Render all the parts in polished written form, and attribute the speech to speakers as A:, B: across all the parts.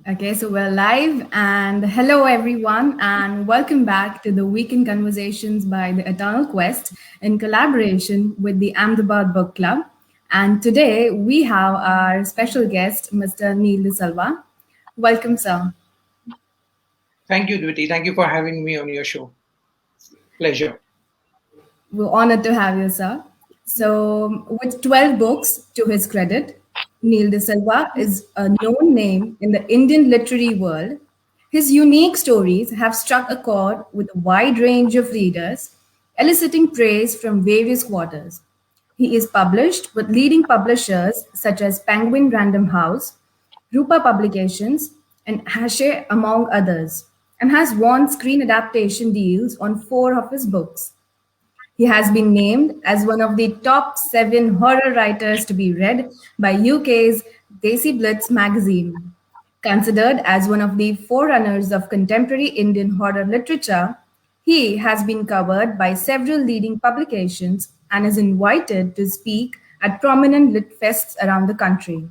A: Okay, so we're live, and hello everyone, and welcome back to the Weekend Conversations by the Eternal Quest in collaboration with the Ahmedabad Book Club. And today we have our special guest, Mr. Neil De Silva. Welcome, sir.
B: Thank you, Dwiti. Thank you for having me on your show. Pleasure.
A: We're honored to have you, sir. So, with 12 books to his credit, Neil De Silva is a known name in the Indian literary world. His unique stories have struck a chord with a wide range of readers, eliciting praise from various quarters. He is published with leading publishers such as Penguin Random House, Rupa Publications, and Hachette, among others, and has won screen adaptation deals on four of his books. He has been named as one of the top 7 horror writers to be read by UK's Desi Blitz magazine. Considered as one of the forerunners of contemporary Indian horror literature, he has been covered by several leading publications and is invited to speak at prominent lit fests around the country.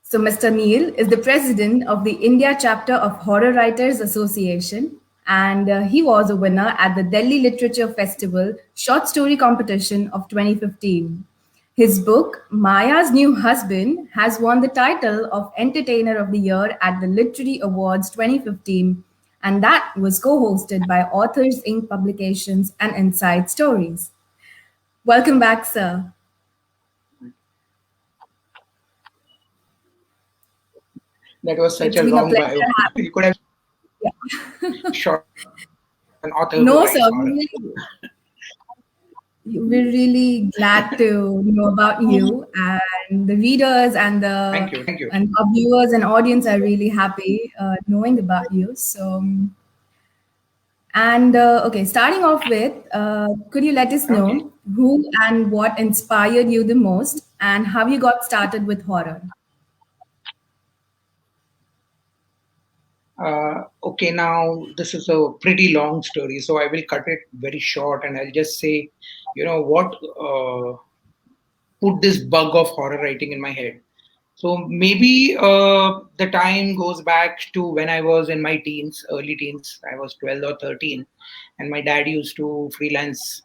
A: So, Mr. Neil is the president of the India chapter of Horror Writers Association, and he was a winner at the Delhi Literature Festival Short Story Competition of 2015. His book, Maya's New Husband, has won the title of Entertainer of the Year at the Literary Awards 2015, and that was co hosted by Authors Inc. Publications and Inside Stories. Welcome back, sir.
B: That was such
A: It's
B: a
A: been a
B: long
A: pleasure
B: bio.
A: having
B: You could have
A: you.
B: short an author who
A: No,
B: writes
A: sir.
B: horror.
A: We're really glad to know about you, and the readers and the
B: Thank you. Thank you.
A: and our viewers and audience are really happy knowing about you. So, and okay, starting off with, could you let us
B: Okay.
A: know who and what inspired you the most, and how you got started with horror?
B: Okay, now this is a pretty long story, so I will cut it very short and I'll just say, what put this bug of horror writing in my head. So maybe the time goes back to when I was in my teens, early teens. I was 12 or 13, and my dad used to freelance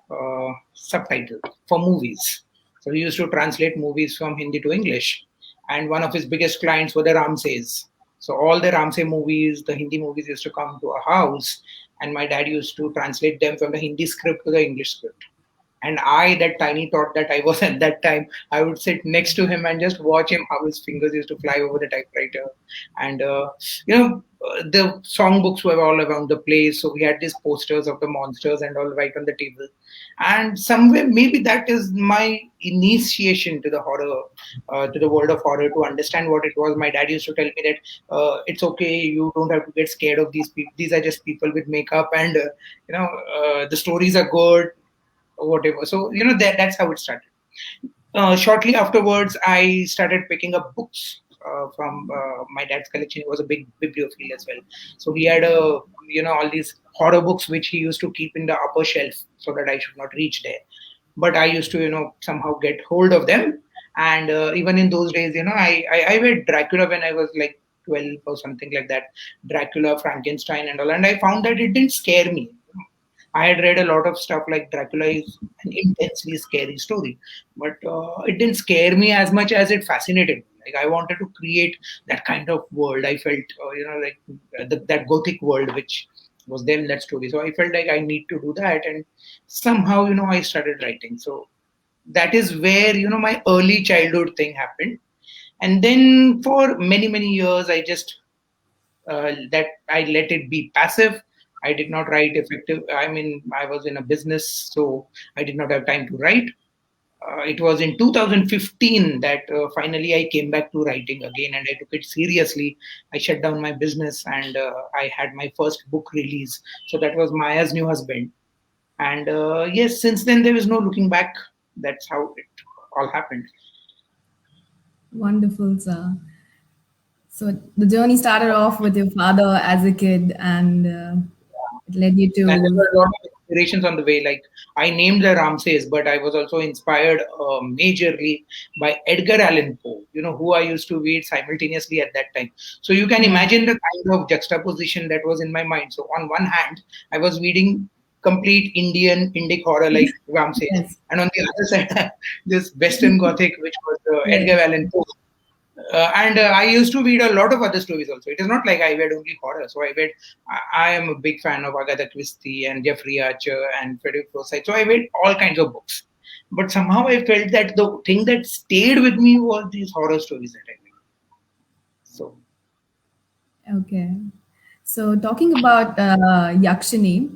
B: subtitles for movies. So he used to translate movies from Hindi to English. And one of his biggest clients were the Ramsays. So all the Ramsay movies, the Hindi movies used to come to a house, and my dad used to translate them from the Hindi script to the English script. And I, that tiny tot that I was at that time, I would sit next to him and just watch him how his fingers used to fly over the typewriter. And, the songbooks were all around the place. So we had these posters of the monsters and all right on the table. And somewhere, maybe that is my initiation to the horror, to the world of horror, to understand what it was. My dad used to tell me that it's okay, you don't have to get scared of these people. These are just people with makeup, and the stories are good, or whatever. So that's how it started. Shortly afterwards, I started picking up books from my dad's collection. He was a big bibliophile as well, so he had all these horror books which he used to keep in the upper shelf so that I should not reach there. But I used to somehow get hold of them, and even in those days, I read Dracula when I was like 12 or something like that. Dracula, Frankenstein, and all, and I found that it didn't scare me. I had read a lot of stuff like Dracula is an intensely scary story, but it didn't scare me as much as it fascinated me. Like I wanted to create that kind of world. I felt, like that gothic world which was there in that story. So I felt like I need to do that, and somehow, I started writing. So that is where my early childhood thing happened, and then for many years I just that I let it be passive. I did not write effective. I mean, I was in a business, so I did not have time to write. It was in 2015 that finally I came back to writing again, and I took it seriously. I shut down my business, and I had my first book release. So that was Maya's New Husband. And yes, since then there is no looking back. That's how it all happened.
A: Wonderful, sir. So the journey started off with your father as a kid, and it led you
B: And there
A: to.
B: were a lot of inspirations on the way. Like I named the Ramses, but I was also inspired majorly by Edgar Allan Poe. who I used to read simultaneously at that time. So you can
A: Yeah.
B: imagine the kind of juxtaposition that was in my mind. So on one hand, I was reading complete Indian Indic horror like Ram says,
A: Yes.
B: and on the other side, this Western Gothic, which was Edgar
A: Yes.
B: Allan Poe. And I used to read a lot of other stories also. It is not like I read only horror. So I am a big fan of Agatha Christie and Jeffrey Archer and Frederick Forsyth. So I read all kinds of books. But somehow I felt that the thing that stayed with me was these horror stories that I read. So
A: Okay. So, talking about Yakshini,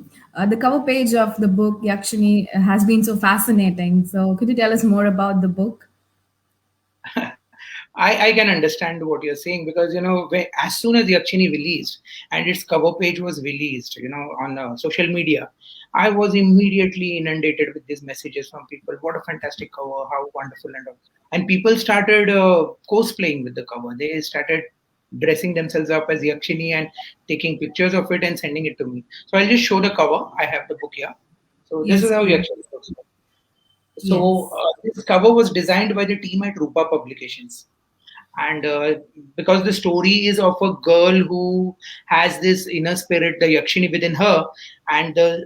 A: the cover page of the book Yakshini has been so fascinating. So, could you tell us more about the book?
B: I can understand what you're saying because as soon as Yakshini released and its cover page was released, on social media, I was immediately inundated with these messages from people. What a fantastic cover! How wonderful and all. And people started cosplaying with the cover. They started dressing themselves up as Yakshini and taking pictures of it and sending it to me. So I'll just show the cover. I have the book here. So this is
A: Yes,
B: how
A: please.
B: Yakshini looks like. So
A: Yes.
B: this cover was designed by the team at Rupa Publications, and because the story is of a girl who has this inner spirit, the Yakshini within her, and the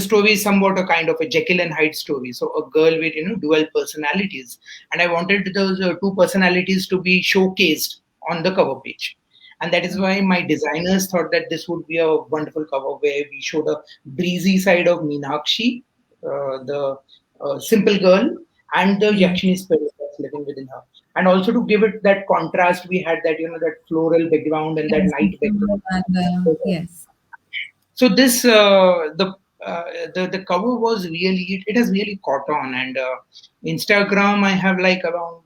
B: story is somewhat a kind of a Jekyll and Hyde story. So a girl with dual personalities, and I wanted those two personalities to be showcased on the cover page. And that is why my designers thought that this would be a wonderful cover where we show the breezy side of Meenakshi, the simple girl, and the
A: Yes.
B: Yakshini spirit that's living within her. And also to give it that contrast, we had that that floral background and that
A: Yes.
B: night background.
A: And yes.
B: So this the cover was really it has really caught on, and Instagram I have like around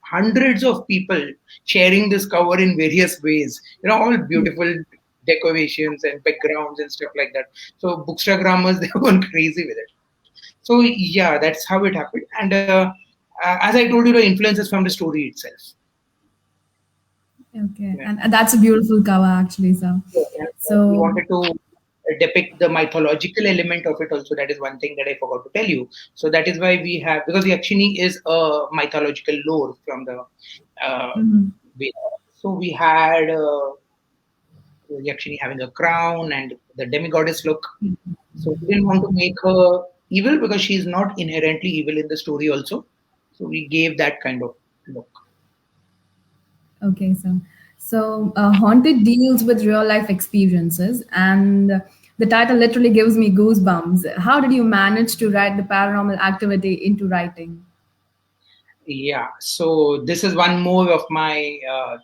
B: hundreds of people sharing this cover in various ways. All beautiful decorations and backgrounds and stuff like that. So bookstagrammers they went crazy with it. So yeah, that's how it happened. And as I told you, the influence is from the story itself.
A: Okay.
B: Yeah.
A: And that's a beautiful cover, actually, sir.
B: Yeah, and we
A: So,
B: wanted to depict the mythological element of it also. That is one thing that I forgot to tell you. So that is why we have, because Yakshini is a mythological lore from the
A: mhm.
B: Vedas. So we had Yakshini having a crown and the demigoddess look. So we didn't want to make her evil because she is not inherently evil in the story also. So we gave that kind of look.
A: Okay, so haunted deals with real life experiences, and the title literally gives me goosebumps. How did you manage to write the paranormal activity into writing?
B: Yeah, so this is one more of my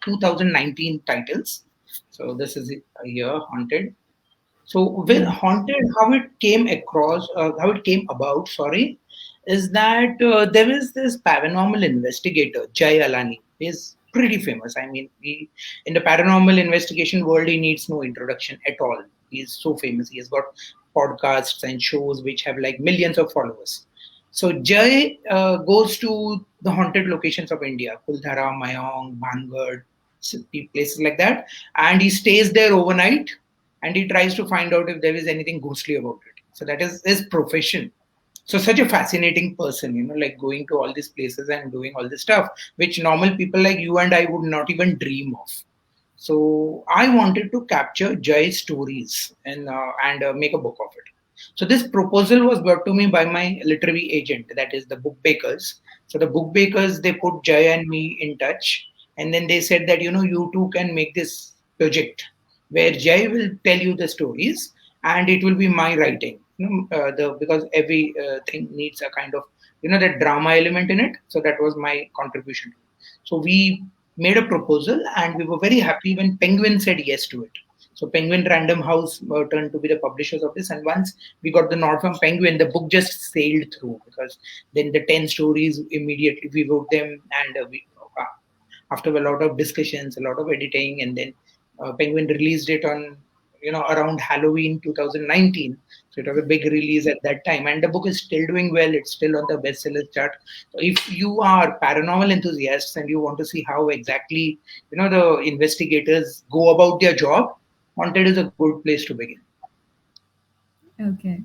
B: 2019 titles. So this is a year haunted. So with
A: Yeah.
B: haunted, how it came about, sorry, is that there is this paranormal investigator, Jay Alani. He's pretty famous. I mean, in the paranormal investigation world, he needs no introduction at all. He's so famous. He has got podcasts and shows which have like millions of followers. So Jay goes to the haunted locations of India, Kuldhara, Mayong, Bhangar, places like that, and he stays there overnight and he tries to find out if there is anything ghostly about it. So that is his profession. So such a fascinating person, like going to all these places and doing all this stuff, which normal people like you and I would not even dream of. So I wanted to capture Jay's stories and make a book of it. So this proposal was brought to me by my literary agent, that is the Book Bakers. So the Book Bakers they put Jay and me in touch, and then they said that you two can make this project where Jay will tell you the stories and it will be my writing. Because every thing needs a kind of that drama element in it. So that was my contribution. So we made a proposal and we were very happy when Penguin said yes to it. So Penguin Random House turned to be the publishers of this. And once we got the nod from Penguin, the book just sailed through because then the 10 stories immediately we wrote them and after a lot of discussions, a lot of editing, and then Penguin released it on around Halloween 2019. So it was a big release at that time, and the book is still doing well. It's still on the bestsellers chart. So if you are paranormal enthusiasts and you want to see how exactly the investigators go about their job, Haunted is a good place to begin.
A: Okay.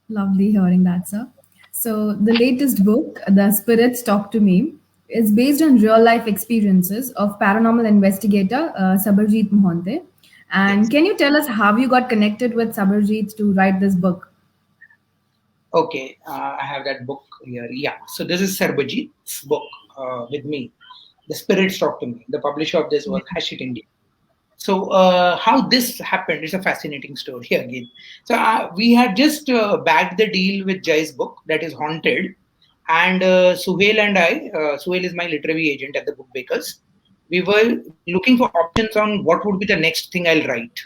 A: Lovely hearing that, sir. So, the latest book, The Spirits Talk to Me, is based on real life experiences of paranormal investigator Sabarjeet Mohante. And
B: Yes.
A: can you tell us how you got connected with Sabarjeet to write this book?
B: Okay, I have that book here. Yeah, so this is Sarbajit's book with me. The Spirits Talk to Me. The publisher of this was Hachette India. So how this happened is a fascinating story again. So we had just bagged the deal with Jai's book that is Haunted, and Suhail and I, Suhail is my literary agent at the Book Bakers. We were looking for options on what would be the next thing I'll write,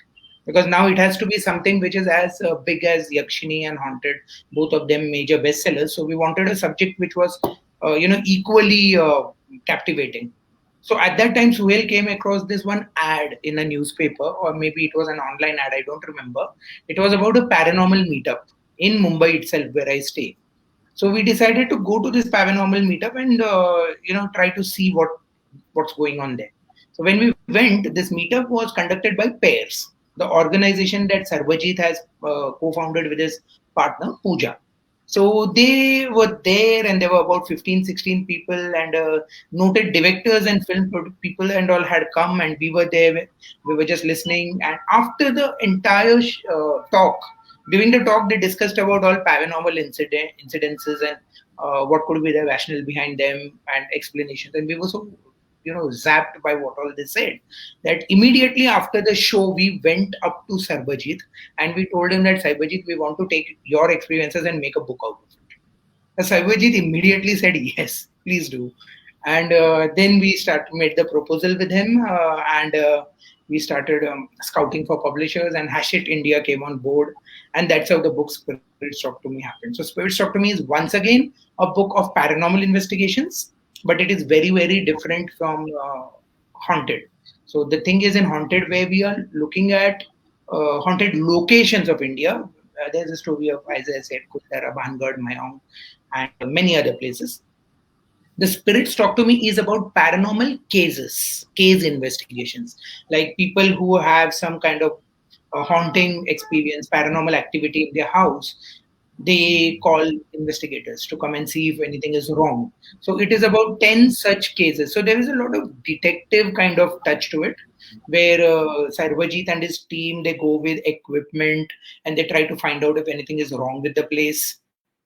B: because now it has to be something which is as big as Yakshini and Haunted, both of them major bestsellers. So we wanted a subject which was equally captivating. So at that time, Suhail came across this one ad in a newspaper, or maybe it was an online ad, I don't remember. It was about a paranormal meetup in Mumbai itself, where I stay. So we decided to go to this paranormal meetup and try to see what's going on there. So when we went, this meetup was conducted by Pairs, the organization that Sarvajit has co-founded with his partner Pooja. So they were there, and there were about 15, 16 people, and noted directors and people and all had come, and we were there. We were just listening. And after the entire talk, during the talk, they discussed about all paranormal incidences and what could be the rationale behind them and explanations. And we were so zapped by what all they said that immediately after the show we went up to Sarbajit and we told him that Sarbajit, we want to take your experiences and make a book out of it. Sarvajit immediately said yes, please do. And then we made the proposal with him, and we started scouting for publishers, and Hachette India came on board, and that's how the book Spirits Talk to Me happened. So Spirits Talk to Me is once again a book of paranormal investigations, but it is very, very different from Haunted. So the thing is in Haunted where we are looking at haunted locations of India. There's a story of, as I said, Kuldara, Bhangad, Mayong, and many other places. The Spirits Talk to Me is about paranormal cases, case investigations, like people who have some kind of haunting experience, paranormal activity in their house. They call investigators to come and see if anything is wrong. So it is about 10 such cases. So there is a lot of detective kind of touch to it, where Sarvajit and his team, they go with equipment and they try to find out if anything is wrong with the place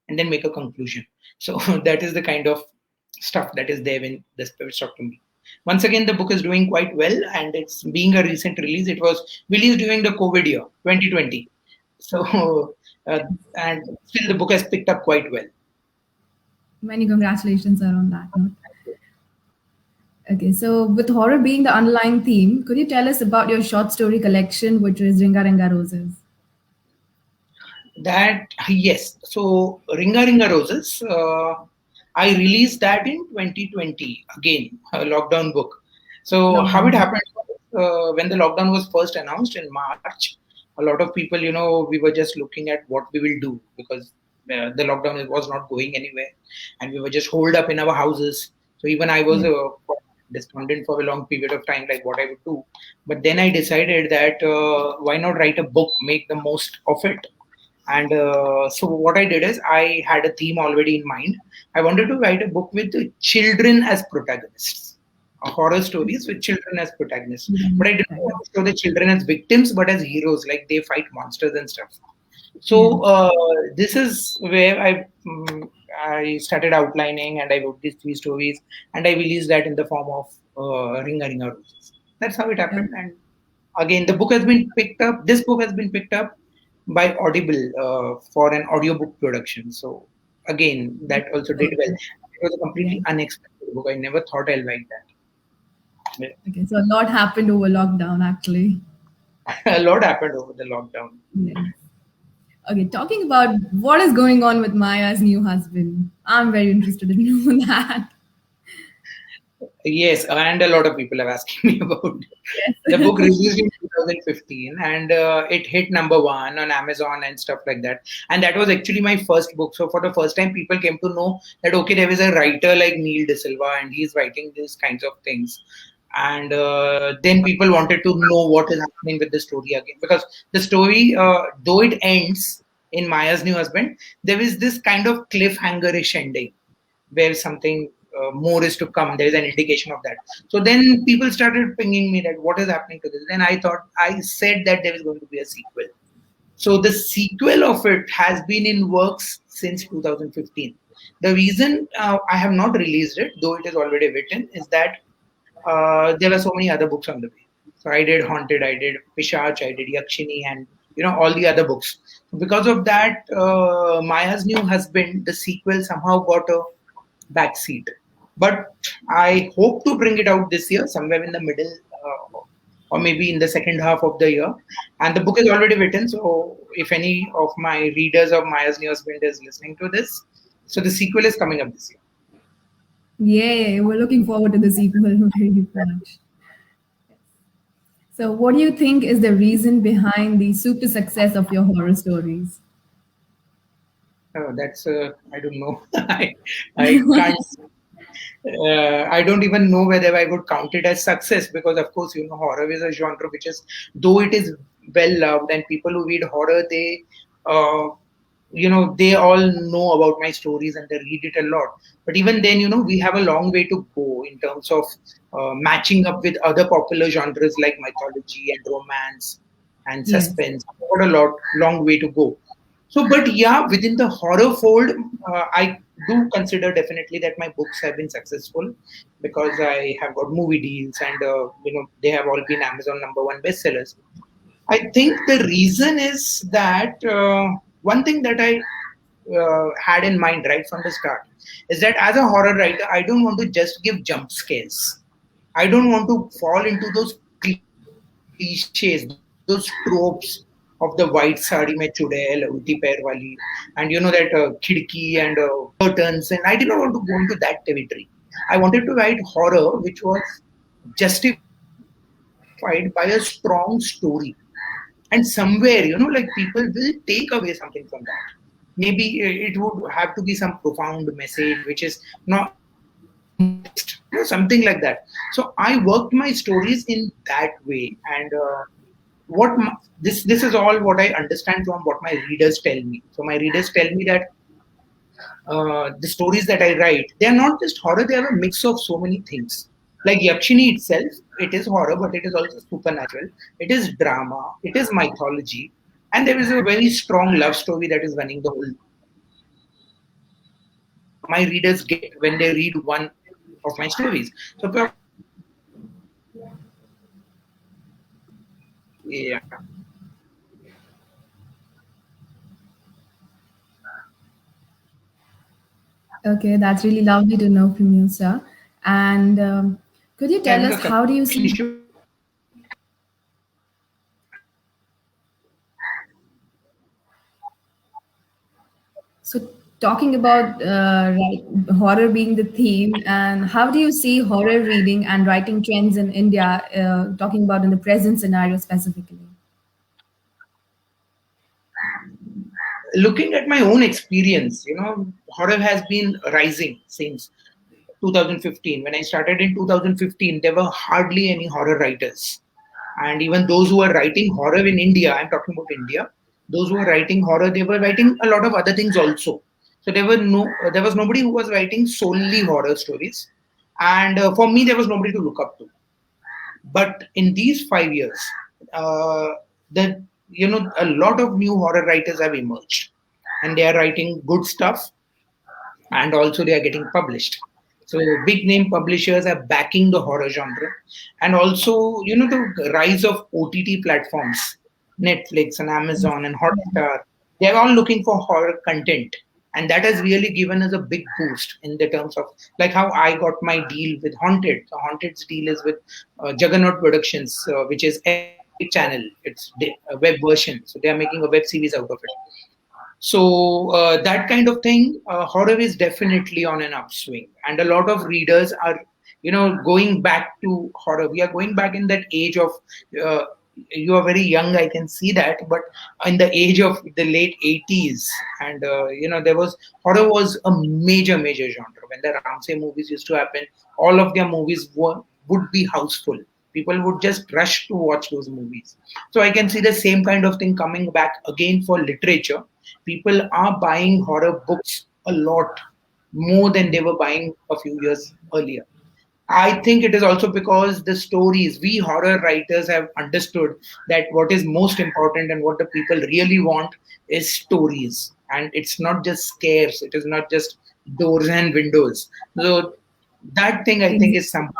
B: and then make a conclusion. So that is the kind of stuff that is there in the Spirits Talk to Me. Once again, the book is doing quite well, and it's being a recent release. It was released during the COVID year, 2020. So, and still the book has picked up quite well.
A: Many congratulations are on that note. Okay, so with horror being the underlying theme, could you tell us about your short story collection, which is Ringa Ringa Roses?
B: That, yes. So, Ringa Ringa Roses, I released that in 2020, again, a lockdown book. So, how it
A: Lockdown.
B: happened when the lockdown was first announced in March, a lot of people, we were just looking at what we will do because the lockdown was not going anywhere and we were just holed up in our houses. So, even I was
A: Yeah.
B: despondent for a long period of time, like what I would do. But then I decided that why not write a book, make the most of it. And so what I did is I had a theme already in mind. I wanted to write a book with children as protagonists, horror stories with children as protagonists. But I didn't want to show the children as victims, but as heroes, like they fight monsters and stuff.
A: Yeah.
B: So this is where I started outlining, and I wrote these three stories, and I released that in the form of Ringa Ringa Roses. That's how it
A: Yeah.
B: happened. And again, the book has been picked up. This book has been picked up by Audible for an audiobook production. So again, that also did well.
A: Okay.
B: It was a
A: Yeah.
B: completely unexpected book. I never thought I'll write that.
A: Okay. So a lot happened over lockdown, actually.
B: A lot happened over the lockdown.
A: Yes. Okay. Talking about what is going on with Maya's new husband, I'm very interested in knowing that.
B: Yes, and a lot of people are asking me about it. The book
A: Yes.
B: released in 2015 and it hit number one on Amazon and stuff like that. And that was actually my first book. So for the first time, people came to know that, okay, there is a writer like Neil De Silva and he's writing these kinds of things. And then people wanted to know what is happening with the story again. Because the story, though it ends in Maya's new husband, there is this kind of cliffhanger-ish ending where something more is to come. There is an indication of that. So then people started pinging me that what is happening to this. Then I said that there is going to be a sequel. So the sequel of it has been in works since 2015. The reason I have not released it, though it is already written, is that there were so many other books on the way. So I did Haunted, I did Pishach, I did Yakshini, and all the other books. Because of that, Maya's New Husband, the sequel, somehow got a backseat. But I hope to bring it out this year, somewhere in the middle, or maybe in the second half of the year. And the book is already written. So if any of my readers of Maya's New Husband is listening to this, so the sequel is coming up this year.
A: Yay, we're looking forward to the sequel very much. So, what do you think is the reason behind the super success of your horror stories?
B: That's I don't know. I can't. I don't even know whether I would count it as success, because, of course, horror is a genre which is, though it is well loved, and people who read horror, uh, they all know about my stories and they read it a lot. But even then, we have a long way to go in terms of matching up with other popular genres like mythology and romance and
A: Yes.
B: suspense. Got a long way to go. So, but yeah, within the horror fold, I do consider definitely that my books have been successful, because I have got movie deals, and they have all been Amazon #1 bestsellers. I think the reason is that one thing that I had in mind right from the start is that as a horror writer, I don't want to just give jump scares. I don't want to fall into those cliches, those tropes of the white sari mein chudel, ulti pair wali, and that khidki and curtains. And I did not want to go into that territory. I wanted to write horror which was justified by a strong story. And somewhere, like people will take away something from that. Maybe it would have to be some profound message, which is not in text, something like that. So I worked my stories in that way, and this is all what I understand from what my readers tell me. So my readers tell me that the stories that I write, they are not just horror; they are a mix of so many things. Like Yakshini itself, it is horror, but it is also supernatural. It is drama. It is mythology, and there is a very strong love story that is running the whole. My readers get when they read one of my stories. So yeah.
A: Okay, that's really lovely to know from you, sir. And could you tell
B: Having
A: us
B: a
A: how do you
B: connection
A: see?
B: issue.
A: So, talking about horror being the theme, and how do you see horror reading and writing trends in India? Talking about in the present scenario specifically.
B: Looking at my own experience, horror has been rising since 2015. When I started in 2015, there were hardly any horror writers. And even those who were writing horror in India, I'm talking about India, those who were writing horror, they were writing a lot of other things also. So there was nobody who was writing solely horror stories. And for me, there was nobody to look up to. But in these 5 years, uh, the a lot of new horror writers have emerged, and they are writing good stuff, and also they are getting published. So big name publishers are backing the horror genre, and also the rise of OTT platforms, Netflix and Amazon and Hotstar. They are all looking for horror content, and that has really given us a big boost in the terms of like how I got my deal with Haunted. So Haunted's deal is with Juggernaut Productions, which is Epic Channel. It's a web version, so they are making a web series out of it. So that kind of thing, horror is definitely on an upswing, and a lot of readers are, going back to horror. We are going back in that age of. You are very young, I can see that, but in the age of the late 80s, and there was horror was a major genre. When the Ramsey movies used to happen, all of their movies would be houseful. People would just rush to watch those movies. So I can see the same kind of thing coming back again for literature. People are buying horror books a lot more than they were buying a few years earlier. I think it is also because the stories, we horror writers have understood that what is most important and what the people really want is stories. And it's not just scares, it is not just doors and windows. So that thing I think is
A: Exactly.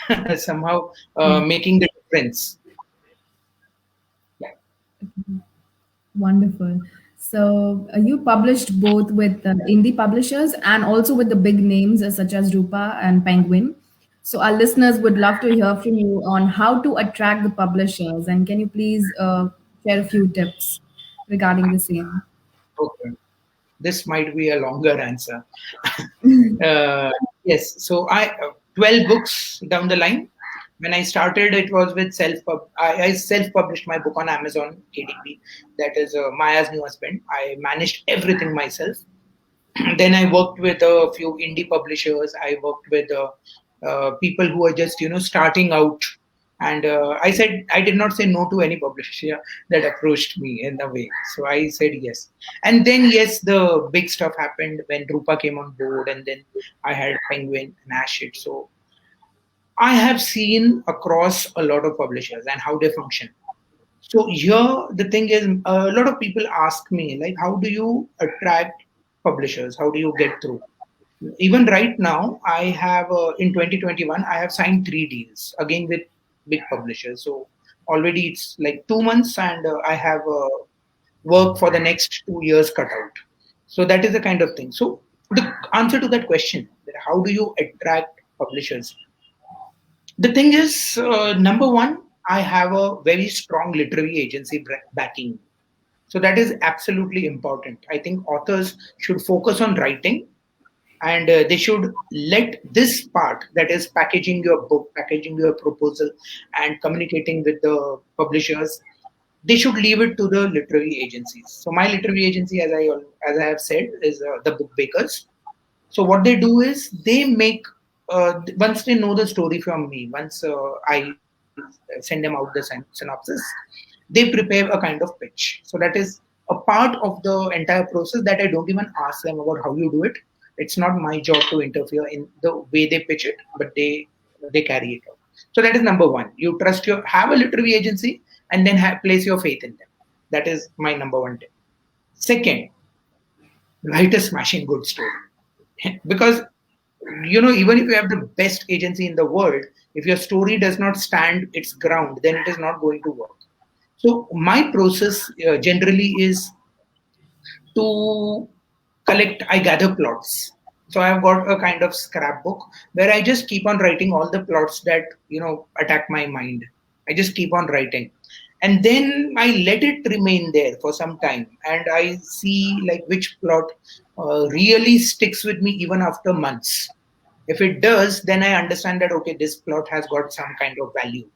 B: somehow somehow making the difference. Yeah.
A: Wonderful. So you published both with indie publishers and also with the big names such as Rupa and Penguin. So our listeners would love to hear from you on how to attract the publishers, and can you please share a few tips regarding the same?
B: Okay. This might be a longer answer. Uh, yes. So 12 books down the line. When I started, it was with I self-published my book on Amazon KDP. That is Maya's New Husband. I managed everything myself. Then I worked with a few indie publishers. I worked with people who are just starting out, and I said I did not say no to any publisher that approached me in a way. So I said yes, and then yes, the big stuff happened when Rupa came on board, and then I had Penguin and Ashit. So I have seen across a lot of publishers and how they function. So here the thing is, a lot of people ask me like, how do you attract publishers? How do you get through? Even right now, I have in 2021, I have signed 3 deals again with big publishers. So already it's like 2 months, and I have work for the next 2 years cut out. So that is the kind of thing. So the answer to that question, that how do you attract publishers? The thing is, number one, I have a very strong literary agency backing. So that is absolutely important. I think authors should focus on writing, and they should let this part, that is packaging your book, packaging your proposal, and communicating with the publishers, they should leave it to the literary agencies. So my literary agency, as I have said, is the Book Bakers. So what they do is they make, once they know the story from me, once I send them out the synopsis, they prepare a kind of pitch. So that is a part of the entire process that I don't even ask them about how you do it. It's not my job to interfere in the way they pitch it, but they carry it out. So that is number one. You trust your have a literary agency, and then place your faith in them. That is my number one tip. Second, write a smashing good story. Because even if you have the best agency in the world, if your story does not stand its ground, then it is not going to work. So my process generally is to I gather plots. So I've got a kind of scrapbook where I just keep on writing all the plots that attack my mind. I just keep on writing, and then I let it remain there for some time, and I see like which plot really sticks with me even after months. If it does, then I understand that okay, this plot has got some kind of value.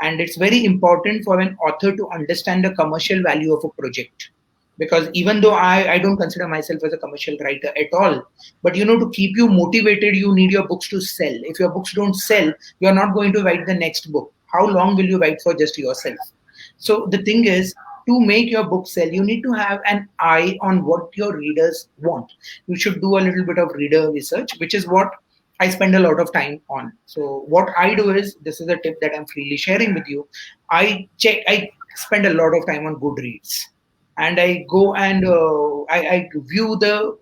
B: And it's very important for an author to understand the commercial value of a project. Because even though I don't consider myself as a commercial writer at all, but to keep you motivated, you need your books to sell. If your books don't sell, you're not going to write the next book. How long will you write for just yourself? So the thing is, to make your book sell, you need to have an eye on what your readers want. You should do a little bit of reader research, which is what I spend a lot of time on. So what I do is, this is a tip that I'm freely sharing with you. I spend a lot of time on Goodreads, and I go and I view the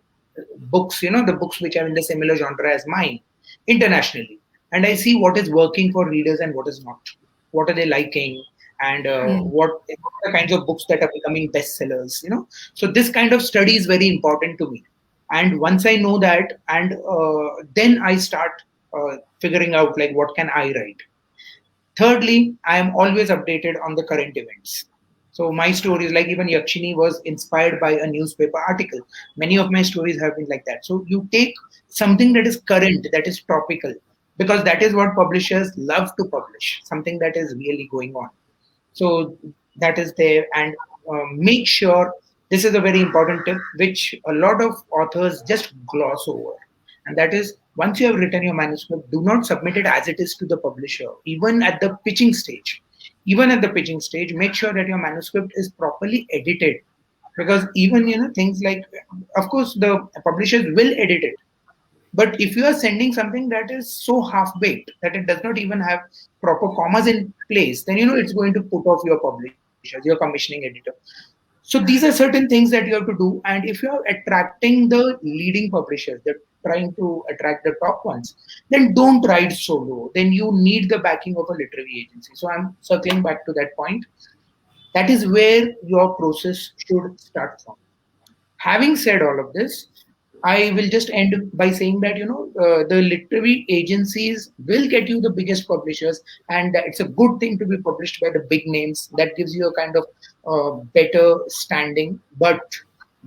B: books, the books which are in the similar genre as mine internationally, and I see what is working for readers and what is not. What are they liking? And
A: Yeah.
B: what are the kinds of books that are becoming bestsellers? So this kind of study is very important to me. And once I know that, and then I start figuring out like what can I write. Thirdly, I am always updated on the current events. So my stories, like even Yakshini, was inspired by a newspaper article. Many of my stories have been like that. So you take something that is current, that is topical, because that is what publishers love to publish, something that is really going on. So that is there, and make sure, this is a very important tip which a lot of authors just gloss over, and that is, once you have written your manuscript, do not submit it as it is to the publisher, even at the pitching stage. Even at the pitching stage, make sure that your manuscript is properly edited, because even things like, of course, the publishers will edit it, But if you are sending something that is so half baked that it does not even have proper commas in place, then it's going to put off your publishers, your commissioning editor. So these are certain things that you have to do. And if you are attracting the leading publishers, they're trying to attract the top ones, then don't ride solo. Then you need the backing of a literary agency. So I'm circling back to that point. That is where your process should start from. Having said all of this, I will just end by saying that the literary agencies will get you the biggest publishers, and it's a good thing to be published by the big names. That gives you a kind of better standing. But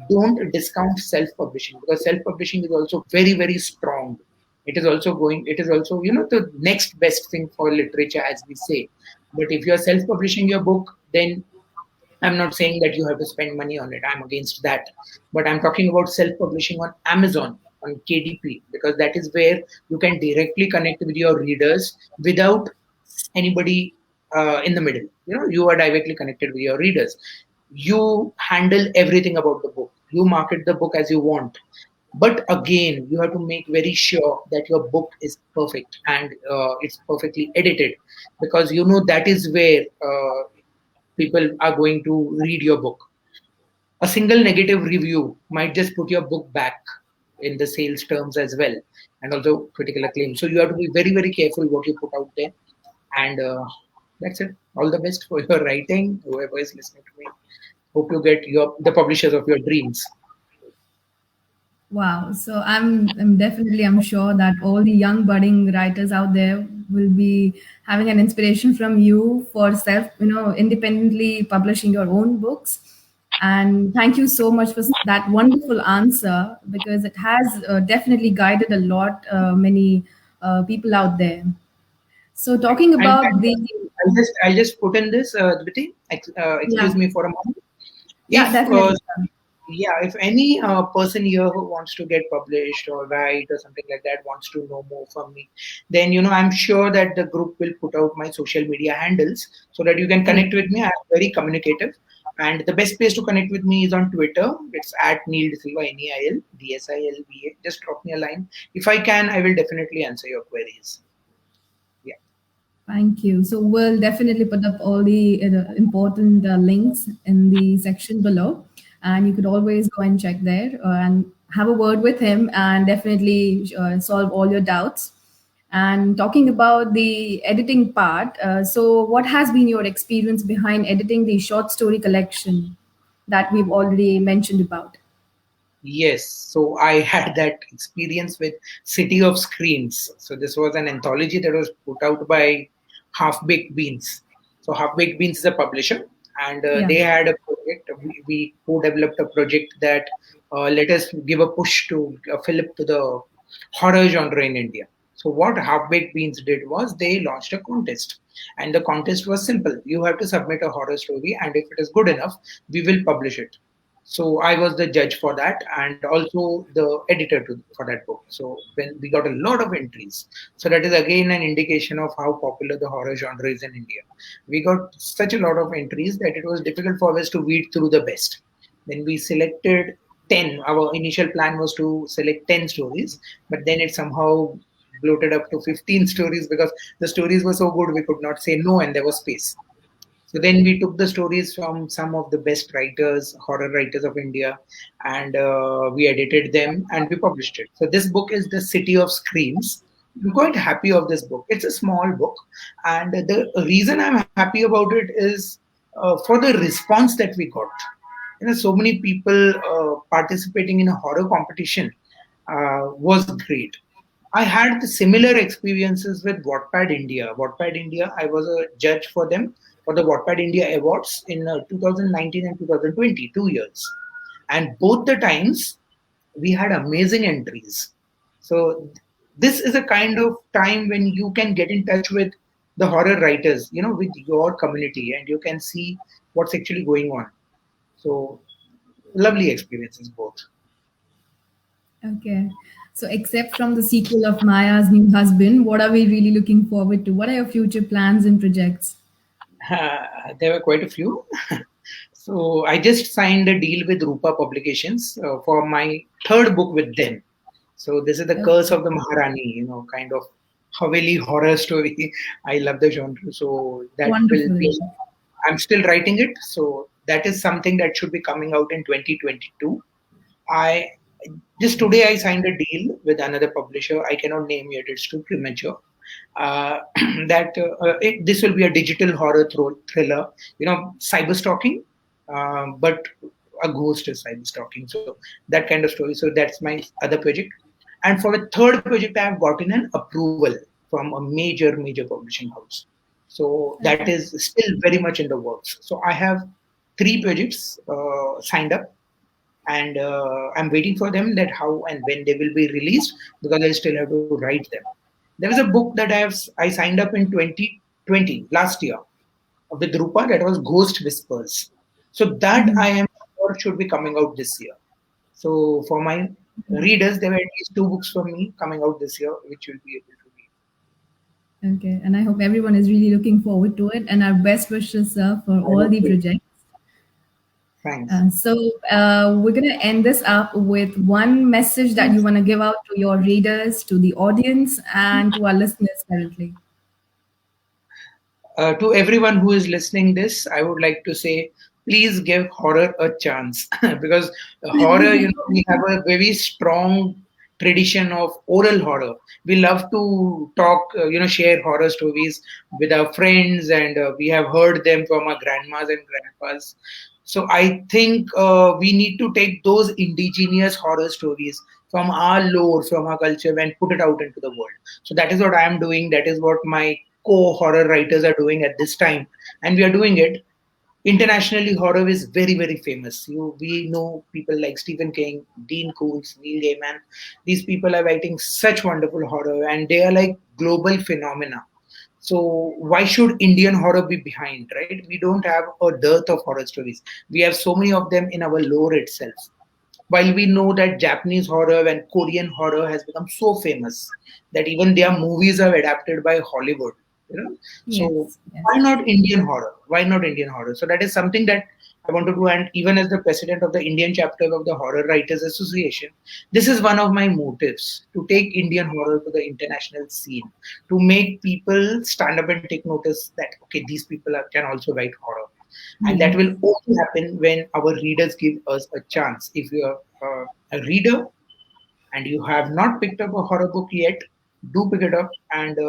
B: don't discount self-publishing, because self-publishing is also very, very strong. It is also going. It is also the next best thing for literature, as we say. But if you are self-publishing your book, then I'm not saying that you have to spend money on it. I'm against that. But I'm talking about self publishing on Amazon, on KDP, because that is where you can directly connect with your readers without anybody in the middle. You are directly connected with your readers. You handle everything about the book, you market the book as you want. But again, you have to make very sure that your book is perfect and it's perfectly edited, because that is where people are going to read your book. A single negative review might just put your book back in the sales terms as well, and also critical acclaim. So you have to be very, very careful what you put out there. And that's it. All the best for your writing, whoever is listening to me. Hope you get the publishers of your dreams.
A: Wow. So I'm definitely, I'm sure that all the young budding writers out there will be having an inspiration from you for self, independently publishing your own books. And thank you so much for that wonderful answer, because it has definitely guided a lot, many people out there. So
B: Right.
A: talking
B: And
A: about the,
B: I'll just put in this, Dviti,
A: yeah,
B: excuse me for a moment.
A: yeah,
B: If
A: definitely.
B: Yeah, if any person here who wants to get published or write or something like that wants to know more from me, then I'm sure that the group will put out my social media handles so that you can
A: Great.
B: connect with me. I'm very communicative, and the best place to connect with me is on Twitter. It's at Neil De Silva, NEIL Just drop me a line. If I can, I will definitely answer your queries. Yeah.
A: Thank you. So we'll definitely put up all the important links in the section below, and you could always go and check there and have a word with him, and definitely solve all your doubts. And talking about the editing part, so what has been your experience behind editing the short story collection that we've already mentioned about?
B: Yes, so I had that experience with City of Screens. So this was an anthology that was put out by Half Baked Beans. So Half Baked Beans is a publisher, and
A: Yeah.
B: they had a project. We co-developed a project that let us give a push to fillip to the horror genre in India. So what Half Baked Beans did was they launched a contest, and the contest was simple. You have to submit a horror story, and if it is good enough, we will publish it. So I was the judge for that, and also the editor for that book. So when we got a lot of entries, so that is again an indication of how popular the horror genre is in India. We got such a lot of entries that it was difficult for us to weed through the best. Then we selected 10. Our initial plan was to select 10 stories, but then it somehow bloated up to 15 stories because the stories were so good we could not say no, and there was space. So then we took the stories from some of the best writers, horror writers of India, and we edited them and we published it. So this book is The City of Screams. I'm quite happy of this book. It's a small book, and the reason I'm happy about it is for the response that we got. So many people participating in a horror competition was great. I had the similar experiences with Wattpad India. Wattpad India, I was a judge for them for the Wattpad India Awards in 2019 and 2020, 2 years. And both the times, we had amazing entries. So this is a kind of time when you can get in touch with the horror writers, with your community, and you can see what's actually going on. So lovely experiences both.
A: Okay. So, except from the sequel of Maya's New Husband, what are we really looking forward to? What are your future plans and projects?
B: There were quite a few. So I just signed a deal with Rupa Publications for my third book with them. So this is the
A: Okay.
B: curse of the Maharani, kind of Haveli horror story. I love the genre. So that will
A: Wonderful.
B: be, I'm still writing it. So that is something that should be coming out in 2022. I just today I signed a deal with another publisher. I cannot name yet; it's too premature. That this will be a digital horror thriller. Cyber stalking, but a ghost is cyber stalking. So that kind of story. So that's my other project. And for the third project, I have gotten an approval from a major publishing house. So that
A: Okay.
B: is still very much in the works. So I have three projects signed up, and I'm waiting for them that how and when they will be released because I still have to write them. There was a book that I signed up in 2020 last year with Rupa that was Ghost Whispers. So that I
A: Mhm.
B: am sure should be coming out this year. So for my readers, there were at least two books for me coming out this year, which you'll be able to read.
A: Okay. And I hope everyone is really looking forward to it. And our best wishes, for
B: I
A: all
B: hope
A: the
B: so.
A: projects.
B: Thanks.
A: We're going to end this up with one message that you want to give out to your readers, to the audience, and to our listeners currently.
B: To everyone who is listening this, I would like to say, please give horror a chance because horror, we have a very strong tradition of oral horror. We love to talk, share horror stories with our friends, and we have heard them from our grandmas and grandpas. So I think we need to take those indigenous horror stories from our lore, from our culture, and put it out into the world. So that is what I am doing. That is what my co-horror writers are doing at this time, and we are doing it internationally. Horror is very famous. We know people like Stephen King, Dean Koontz, Neil Gaiman. These people are writing such wonderful horror, and they are like global phenomena. So why should Indian horror be behind, right? We don't have a dearth of horror stories. We have so many of them in our lore itself. While we know that Japanese horror and Korean horror has become so famous that even their movies are adapted by Hollywood, so
A: Yes, yes.
B: why not Indian horror? Why not Indian horror? So that is something that I want to do. And even as the president of the Indian chapter of the Horror Writers Association, this is one of my motives to take Indian horror to the international scene, to make people stand up and take notice that, okay, these people can also write horror. And that will
A: Yes.
B: only happen when our readers give us a chance. If you are a reader and you have not picked up a horror book yet, do pick it up and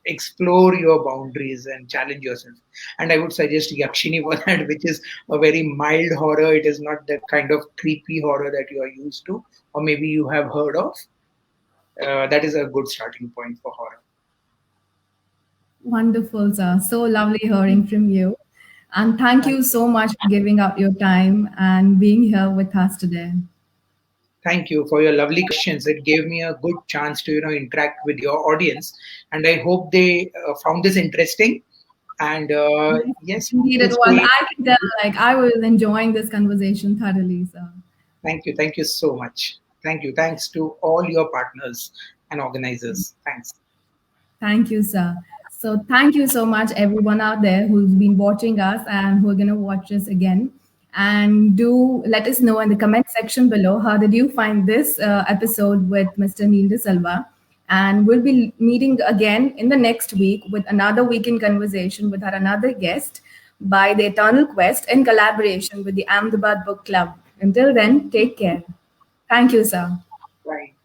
B: explore your boundaries and challenge yourself. And I would suggest Yakshini for that, which is a very mild horror. It is not the kind of creepy horror that you are used to, or maybe you have heard of. That is a good starting point for horror.
A: Wonderful, sir. So lovely hearing from you. And thank
B: Thank
A: you so much for giving up your time and being here with us today.
B: Thank you for your lovely questions. It gave me a good chance to interact with your audience, and I hope they found this interesting. And
A: Yes,
B: yes,
A: indeed it
B: let's
A: was.
B: go.
A: I can tell, like, I was enjoying this conversation thoroughly, sir.
B: Thank you so much. Thank you. Thanks to all your partners and organizers. Thanks.
A: Thank you, sir. So, thank you so much, everyone out there who's been watching us and who are going to watch us again. And do let us know in the comment section below how did you find this episode with Mr. Neil De Silva. And we'll be meeting again in the next week with another weekend conversation with our another guest by the Eternal Quest in collaboration with the Ahmedabad Book Club. Until then, take care. Thank you, sir.
B: Bye.